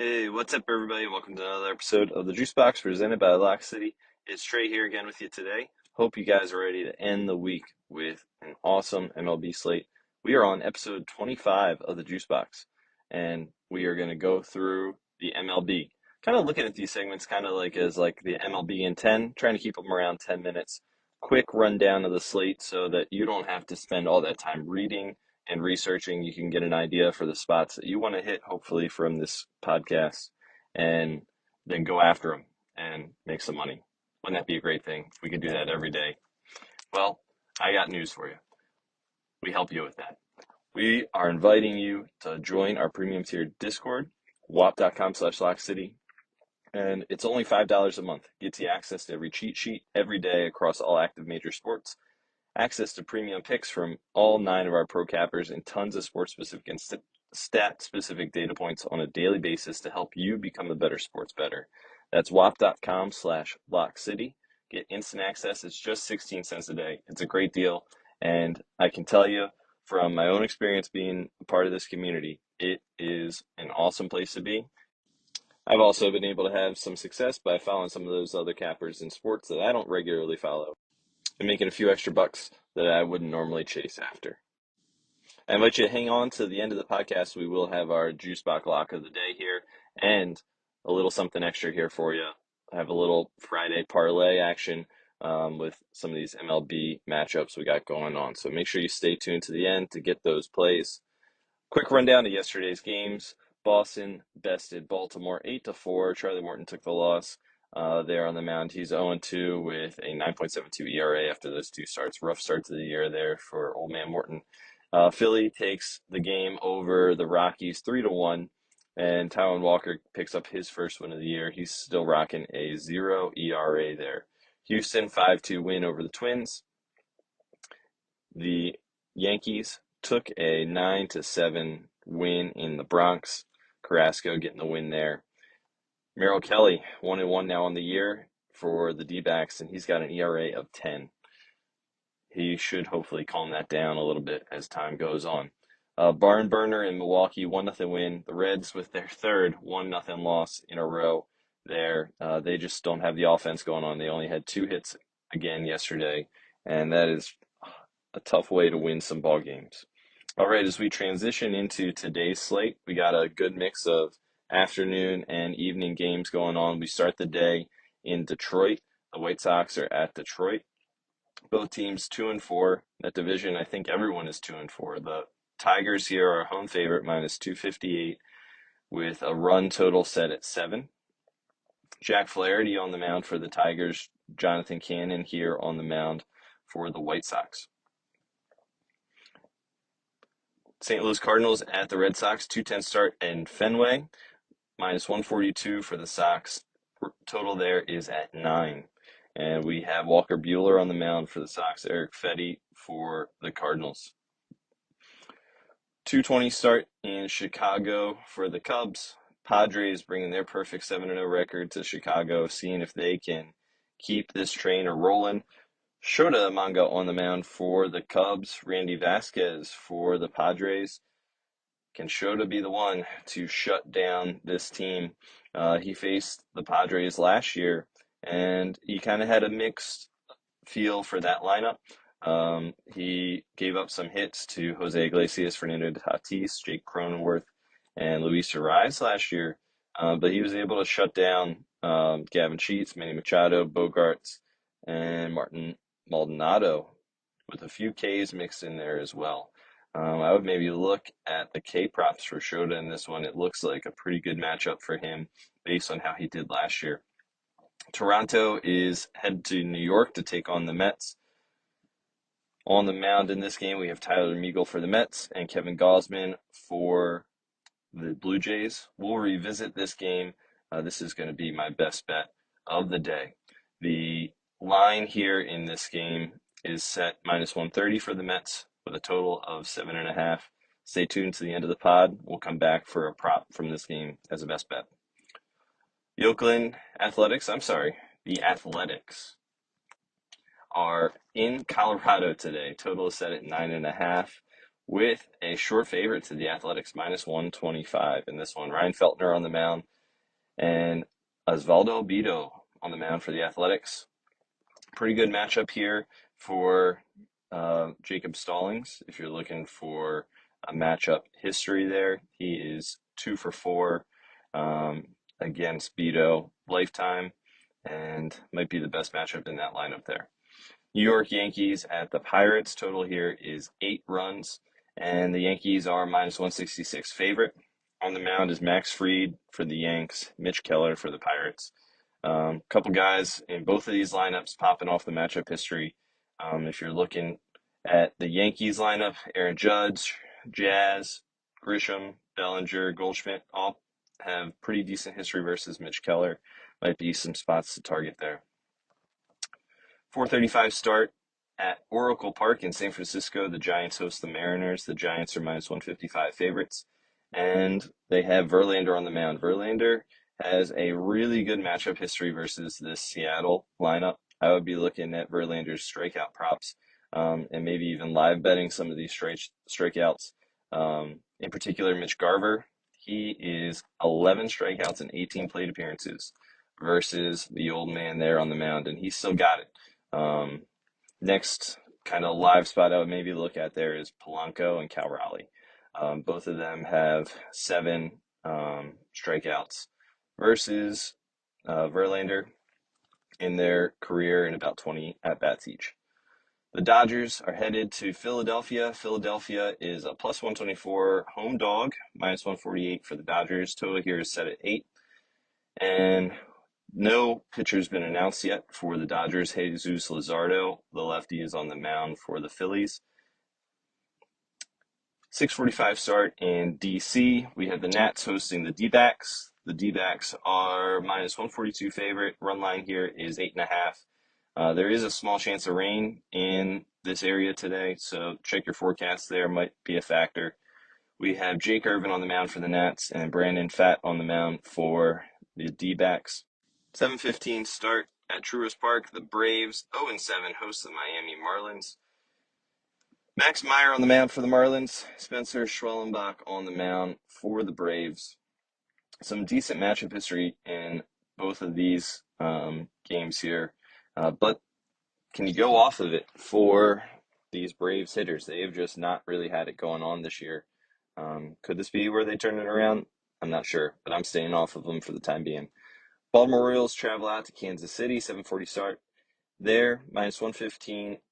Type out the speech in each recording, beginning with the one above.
Hey, what's up, everybody? Welcome to another episode of the JuiceBox presented by Lock City. It's Trey here again with you today. Hope you guys are ready to end the week with an awesome MLB slate. We are on episode 25 of the JuiceBox, and we are going to go through the MLB. Kind of looking at these segments kind of like as like the MLB in 10, trying to keep them around 10 minutes. Quick rundown of the slate so that you don't have to spend all that time reading and researching. You can get an idea for the spots that you want to hit, hopefully, from this podcast, and then go after them and make some money. Wouldn't that be a great thing? If we could do that every day. Well, I got news for you. We help you with that. We are inviting you to join our premium tier Discord, wap.com/lockcity. And it's only $5 a month. Gets you access to every cheat sheet every day across all active major sports, access to premium picks from all 9 of our pro cappers, and tons of sports specific and stat specific data points on a daily basis to help you become a better sports bettor. That's wap.com/lockcity. Get instant access. It's just 16 cents a day. It's a great deal. And I can tell you from my own experience being a part of this community, it is an awesome place to be. I've also been able to have some success by following some of those other cappers in sports that I don't regularly follow and making a few extra bucks that I wouldn't normally chase after. I invite you to hang on to the end of the podcast. We will have our JuiceBox lock of the day here and a little something extra here for you. I have a little Friday parlay action with some of these MLB matchups we got going on. So make sure you stay tuned to the end to get those plays. Quick rundown of yesterday's games. Boston bested Baltimore 8-4. Charlie Morton took the loss there on the mound. He's 0-2 with a 9.72 ERA after those 2 starts. Rough start to the year there for old man Morton. Philly takes the game over the Rockies 3-1, and Taijuan Walker picks up his first win of the year. He's still rocking a 0 ERA there. Houston 5-2 win over the Twins. The Yankees took a 9-7 win in the Bronx. Carrasco getting the win there. Merrill Kelly 1-1 now on the year for the D-backs, and he's got an ERA of 10. He should hopefully calm that down a little bit as time goes on. Barn burner in Milwaukee, 1-0 win. The Reds with their third 1-0 loss in a row there. They just don't have the offense going on. They only had 2 hits again yesterday, and that is a tough way to win some ball games. All right, as we transition into today's slate, we got a good mix of afternoon and evening games going on. We start the day in Detroit. The White Sox are at Detroit. Both teams 2-4. That division, I think everyone is 2-4. The Tigers here are home favorite -258 with a run total set at 7. Jack Flaherty on the mound for the Tigers. Jonathan Cannon here on the mound for the White Sox. St. Louis Cardinals at the Red Sox, 2:10 start in Fenway, -142 for the Sox. Total there is at 9. And we have Walker Buehler on the mound for the Sox, Eric Fetty for the Cardinals. 2:20 start in Chicago for the Cubs. Padres bringing their perfect 7-0 record to Chicago, seeing if they can keep this train rolling. Shota Manga on the mound for the Cubs. Randy Vasquez for the Padres. Can Shota be the one to shut down this team? He faced the Padres last year, and he kind of had a mixed feel for that lineup. He gave up some hits to Jose Iglesias, Fernando Tatis, Jake Cronenworth, and Luis Ariz last year, but he was able to shut down Gavin Sheets, Manny Machado, Bogarts, and Martin Maldonado with a few Ks mixed in there as well. I would maybe look at the K props for Shota in this one. It looks like a pretty good matchup for him based on how he did last year. Toronto is headed to New York to take on the Mets. On the mound in this game, we have Tyler Meagle for the Mets and Kevin Gausman for the Blue Jays. We'll revisit this game. This is going to be my best bet of the day. The line here in this game is set -130 for the Mets with a total of 7.5. Stay tuned to the end of the pod. We'll come back for a prop from this game as a best bet. The Athletics are in Colorado today. Total is set at 9.5. with a short favorite to the Athletics, -125 in this one. Ryan Feltner on the mound and Osvaldo Bido on the mound for the Athletics. Pretty good matchup here for Jacob Stallings. If you're looking for a matchup history there, he is 2 for 4 against Bido lifetime and might be the best matchup in that lineup there. New York Yankees at the Pirates. Total here is 8 runs, and the Yankees are -166 favorite. On the mound is Max Fried for the Yanks, Mitch Keller for the Pirates. Couple guys in both of these lineups popping off the matchup history. If you're looking at the Yankees lineup, Aaron Judge, Jazz, Grisham, Bellinger, Goldschmidt all have pretty decent history versus Mitch Keller. Might be some spots to target there. 4:35 start at Oracle Park in San Francisco. The Giants host the Mariners. The Giants are -155 favorites, and they have Verlander on the mound. Verlander has a really good matchup history versus this Seattle lineup. I would be looking at Verlander's strikeout props and maybe even live betting some of these strikeouts. In particular, Mitch Garver. He is 11 strikeouts and 18 plate appearances versus the old man there on the mound, and he's still got it. Next kind of live spot I would maybe look at there is Polanco and Cal Raleigh. Both of them have 7 strikeouts versus Verlander in their career and about 20 at-bats each. The Dodgers are headed to Philadelphia. Philadelphia is a +124 home dog, -148 for the Dodgers. Total here is set at 8. And no pitcher's been announced yet for the Dodgers. Jesus Luzardo, the lefty, is on the mound for the Phillies. 6:45 start in D.C. We have the Nats hosting the D-backs. The D-backs are -142 favorite. Run line here is 8.5. There is a small chance of rain in this area today, so check your forecast there. Might be a factor. We have Jake Irvin on the mound for the Nats and Brandon Pfaadt on the mound for the D-backs. 7:15 start at Truist Park. The Braves 0-7 host the Miami Marlins. Max Meyer on the mound for the Marlins. Spencer Schwellenbach on the mound for the Braves. Some decent matchup history in both of these games here. But can you go off of it for these Braves hitters? They have just not really had it going on this year. Could this be where they turn it around? I'm not sure, but I'm staying off of them for the time being. Baltimore Orioles travel out to Kansas City, 7:40 start. There, -115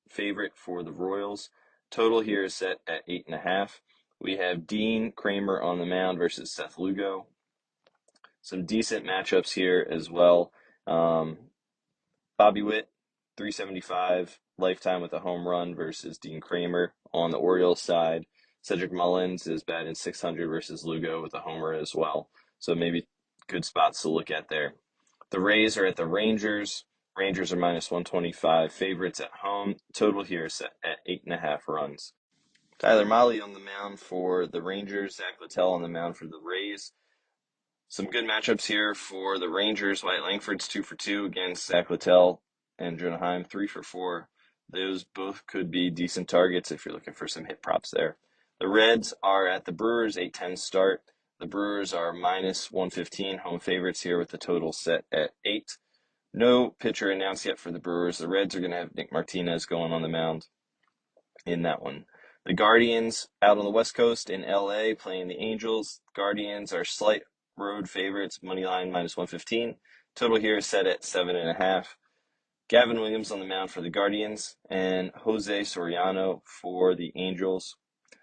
favorite for the Royals. Total here is set at 8.5. We have Dean Kramer on the mound versus Seth Lugo. Some decent matchups here as well. Bobby Witt, 375 lifetime with a home run versus Dean Kramer. On the Orioles side, Cedric Mullins is batting .600 versus Lugo with a homer as well. So maybe good spots to look at there. The Rays are at the Rangers. Rangers are -125 favorites at home. Total here is set at 8.5 runs. Tyler Mahle on the mound for the Rangers. Zach Littell on the mound for the Rays. Some good matchups here for the Rangers. Wyatt Langford's 2 for 2 against Zach Littell, and Jonah Heim 3 for 4. Those both could be decent targets if you're looking for some hit props there. The Reds are at the Brewers, 8:10 start. The Brewers are -115 home favorites here with the total set at 8. No pitcher announced yet for the Brewers. The Reds are going to have Nick Martinez going on the mound in that one. The Guardians out on the West Coast in LA playing the Angels. Guardians are slight road favorites, money line -115. Total here is set at 7.5. Gavin Williams on the mound for the Guardians and Jose Soriano for the Angels.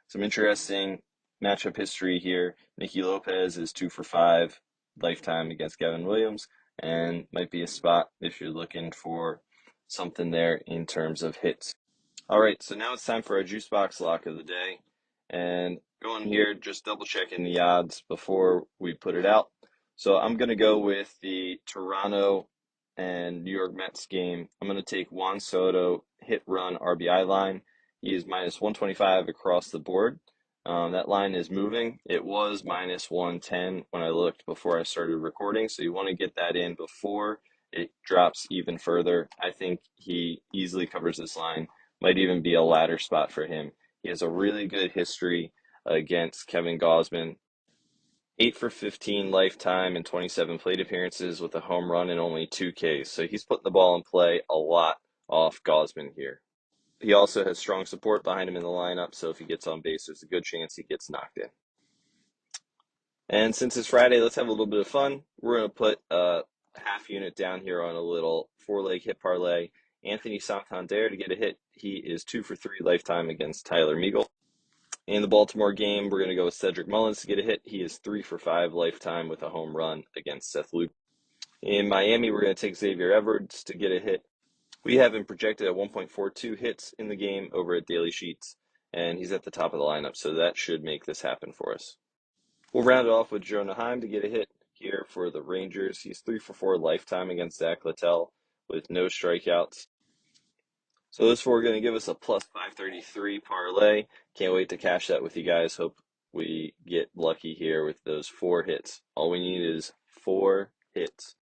Some interesting matchup history here. Nicky Lopez is 2 for 5 lifetime against Gavin Williams, and might be a spot if you're looking for something there in terms of hits. All right, so now it's time for our JuiceBox lock of the day. And going here, just double checking the odds before we put it out. So I'm going to go with the Toronto and New York Mets game. I'm going to take Juan Soto hit run RBI line. He is -125 across the board. That line is moving. It was -110 when I looked before I started recording. So you want to get that in before it drops even further. I think he easily covers this line. Might even be a ladder spot for him He has a really good history against Kevin Gausman. 8 for 15 lifetime and 27 plate appearances with a home run and only 2 Ks. So he's putting the ball in play a lot off Gausman here. He also has strong support behind him in the lineup, so if he gets on base, there's a good chance he gets knocked in. And since it's Friday, let's have a little bit of fun. We're going to put a half unit down here on a little four-leg hit parlay. Anthony Santander to get a hit. He is 2 for 3 lifetime against Tyler Meagle. In the Baltimore game, we're going to go with Cedric Mullins to get a hit. He is 3 for 5 lifetime with a home run against Seth Luke. In Miami, we're going to take Xavier Edwards to get a hit. We have him projected at 1.42 hits in the game over at Daily Sheets, and he's at the top of the lineup, so that should make this happen for us. We'll round it off with Jonah Heim to get a hit here for the Rangers. He's 3 for 4 lifetime against Zach Littell with no strikeouts. So this is going to give us a plus 533 parlay. Can't wait to cash that with you guys. Hope we get lucky here with those 4 hits. All we need is 4 hits.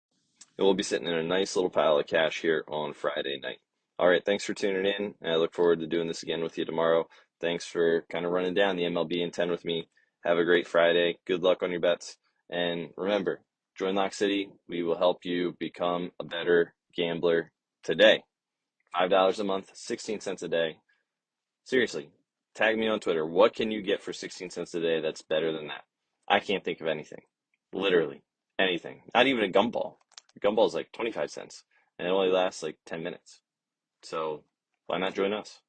And we'll be sitting in a nice little pile of cash here on Friday night. All right, thanks for tuning in. And I look forward to doing this again with you tomorrow. Thanks for kind of running down the MLB in 10 with me. Have a great Friday. Good luck on your bets. And remember, join Lock City. We will help you become a better gambler today. $5 a month, 16 cents a day. Seriously, tag me on Twitter. What can you get for 16 cents a day that's better than that? I can't think of anything. Literally anything. Not even a gumball. A gumball is like 25 cents, and it only lasts like 10 minutes. So why not join us?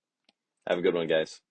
Have a good one, guys.